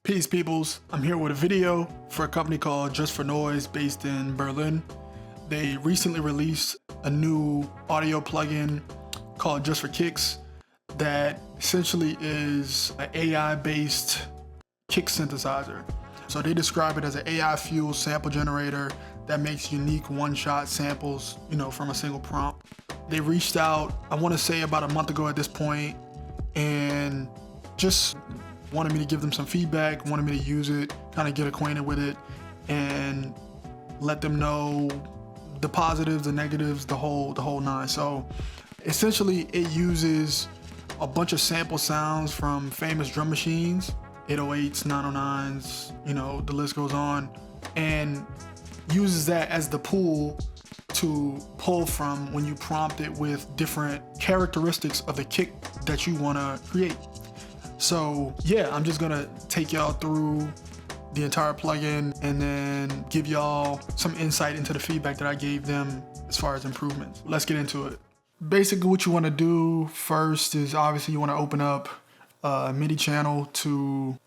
Peace peoples, I'm here with a video for a company called Just for Noise based in Berlin. They recently released a new audio plugin called Just for Kicks that essentially is an AI based kick synthesizer. So they describe it as an AI fueled sample generator that makes unique one-shot samples, from a single prompt. They reached out, I want to say about a month ago at this point, and just wanted me to give them some feedback, wanted me to use it, kind of get acquainted with it, and let them know the positives, the negatives, the whole nine. So essentially it uses a bunch of sample sounds from famous drum machines, 808s, 909s, the list goes on, and uses that as the pool to pull from when you prompt it with different characteristics of the kick that you want to create. So yeah, I'm just gonna take y'all through the entire plugin and then give y'all some insight into the feedback that I gave them as far as improvements. Let's get into it. Basically what you want to do first is obviously you want to open up a MIDI channel to,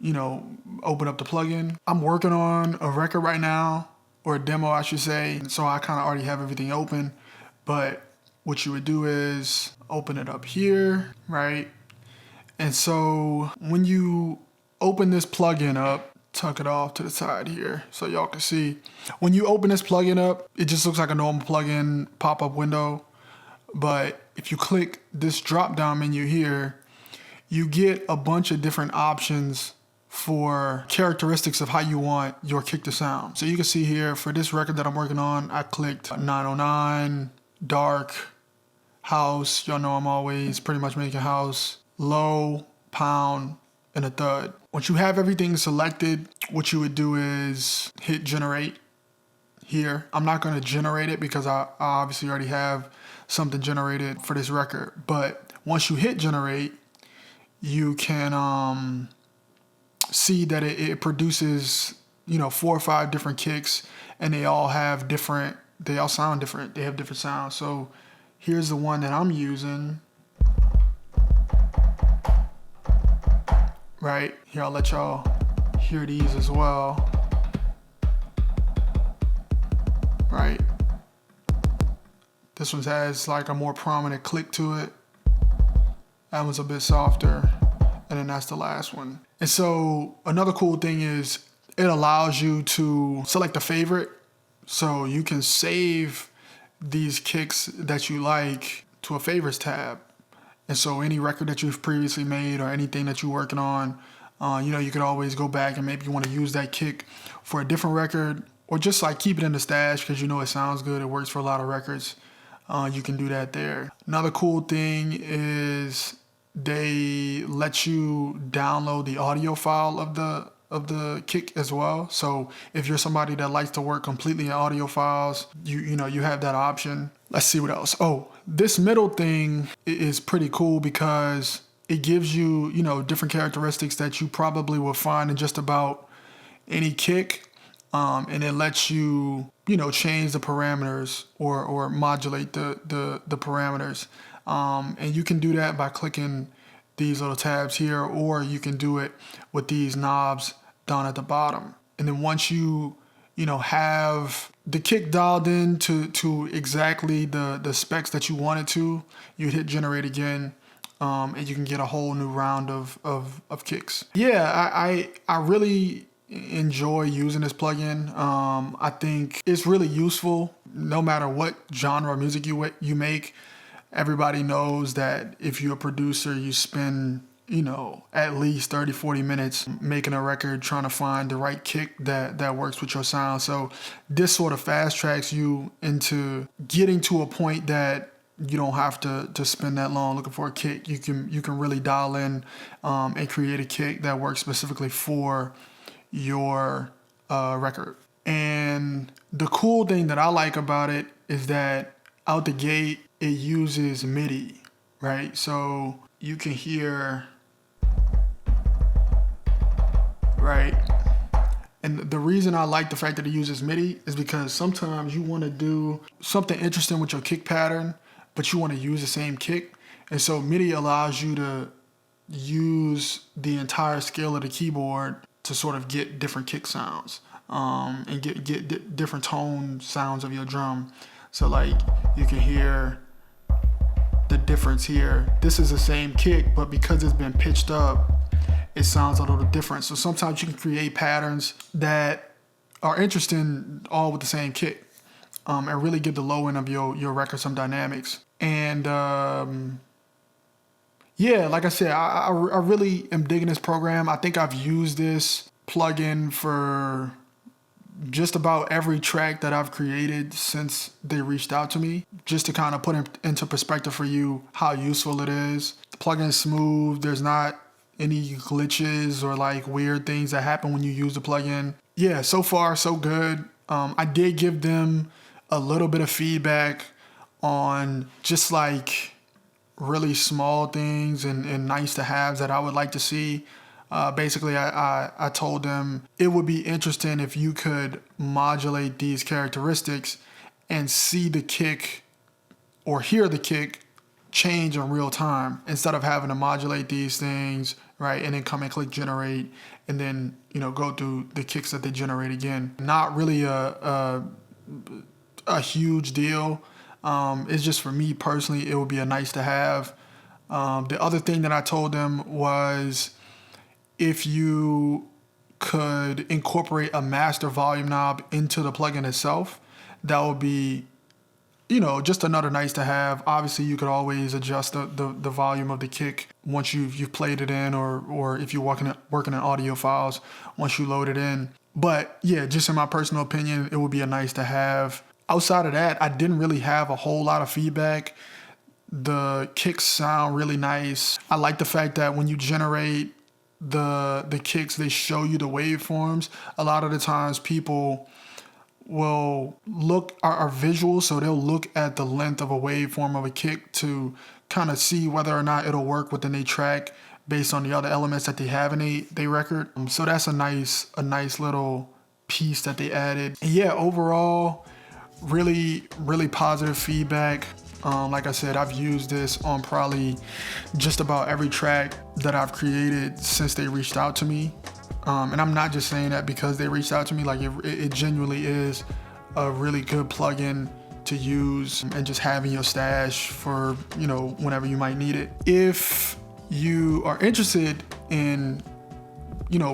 open up the plugin. I'm working on a record right now, or a demo I should say, so I kind of already have everything open, but what you would do is open it up here, right? And so when you open this plugin up, tuck it off to the side here so y'all can see. When you open this plugin up, it just looks like a normal plugin pop-up window. But if you click this drop-down menu here, you get a bunch of different options for characteristics of how you want your kick to sound. So you can see here for this record that I'm working on, I clicked 909, dark, house. Y'all know I'm always pretty much making house, low, pound, and a thud. Once you have everything selected, what you would do is hit generate here. I'm not going to generate it because I obviously already have something generated for this record. But once you hit generate, you can see that it produces 4 or 5 different kicks, and they all sound different. They have different sounds. So here's the one that I'm using. Right here, I'll let y'all hear these as well. Right, this one has like a more prominent click to it. That one's a bit softer, and then that's the last one. And so another cool thing is it allows you to select a favorite, so you can save these kicks that you like to a favorites tab. And so any record that you've previously made or anything that you're working on, you could always go back and maybe you want to use that kick for a different record, or just like keep it in the stash because it sounds good. It works for a lot of records. You can do that there. Another cool thing is they let you download the audio file of the kick as well. So if you're somebody that likes to work completely in audio files, you have that option. Let's see what else. Oh, this middle thing is pretty cool because it gives you, different characteristics that you probably will find in just about any kick. And it lets you, change the parameters or modulate the parameters. And you can do that by clicking these little tabs here, or you can do it with these knobs down at the bottom. And then once you have the kick dialed in to exactly the specs that you want it to, you hit generate again, and you can get a whole new round of kicks. Yeah, I really enjoy using this plugin. I think it's really useful no matter what genre of music you make. Everybody knows that if you're a producer, you spend at least 30-40 minutes making a record trying to find the right kick that works with your sound. So this sort of fast tracks you into getting to a point that you don't have to spend that long looking for a kick. You can really dial in and create a kick that works specifically for your record. And the cool thing that I like about it is that out the gate it uses MIDI, right? So you can hear, right? And the reason I like the fact that it uses MIDI is because sometimes you want to do something interesting with your kick pattern, but you want to use the same kick. And so MIDI allows you to use the entire scale of the keyboard to sort of get different kick sounds, and get different tone sounds of your drum. So like you can hear the difference here. This is the same kick, but because it's been pitched up, it sounds a little different. So sometimes you can create patterns that are interesting all with the same kick, and really give the low end of your record some dynamics. And yeah, like I said, I really am digging this program. I think I've used this plugin for just about every track that I've created since they reached out to me, just to kind of put into perspective for you how useful it is. The plugin is smooth. There's not any glitches or like weird things that happen when you use the plugin. Yeah, so far so good. I did give them a little bit of feedback on just like really small things and nice to haves that I would like to see. Basically, I told them it would be interesting if you could modulate these characteristics and see the kick or hear the kick change in real time instead of having to modulate these things, right? And then come and click generate and then, go through the kicks that they generate again. Not really a huge deal. It's just for me personally, it would be a nice to have. The other thing that I told them was if you could incorporate a master volume knob into the plugin itself, that would be, just another nice to have. Obviously, you could always adjust the volume of the kick once you've played it in, or if you're working in audio files, once you load it in. But yeah, just in my personal opinion, it would be a nice to have. Outside of that, I didn't really have a whole lot of feedback. The kicks sound really nice. I like the fact that when you generate the kicks, they show you the waveforms. A lot of the times people will are visual, so they'll look at the length of a waveform of a kick to kind of see whether or not it'll work within a track based on the other elements that they have in their record. So that's a nice little piece that they added. And yeah, overall, really, really positive feedback. Like I said, I've used this on probably just about every track that I've created since they reached out to me. And I'm not just saying that because they reached out to me. Like it genuinely is a really good plugin to use and just have in your stash for, whenever you might need it. If you are interested in,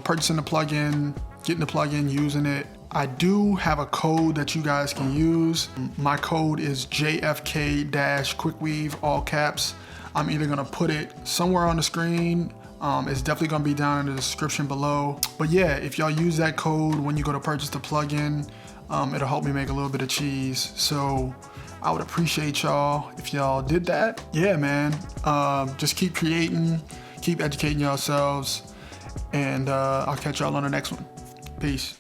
purchasing the plugin, getting the plugin, using it, I do have a code that you guys can use. My code is JFK-QuickWeave, all caps. I'm either gonna put it somewhere on the screen. It's definitely gonna be down in the description below. But yeah, if y'all use that code when you go to purchase the plugin, it'll help me make a little bit of cheese. So I would appreciate y'all if y'all did that. Yeah, man, just keep creating, keep educating yourselves, and I'll catch y'all on the next one. Peace.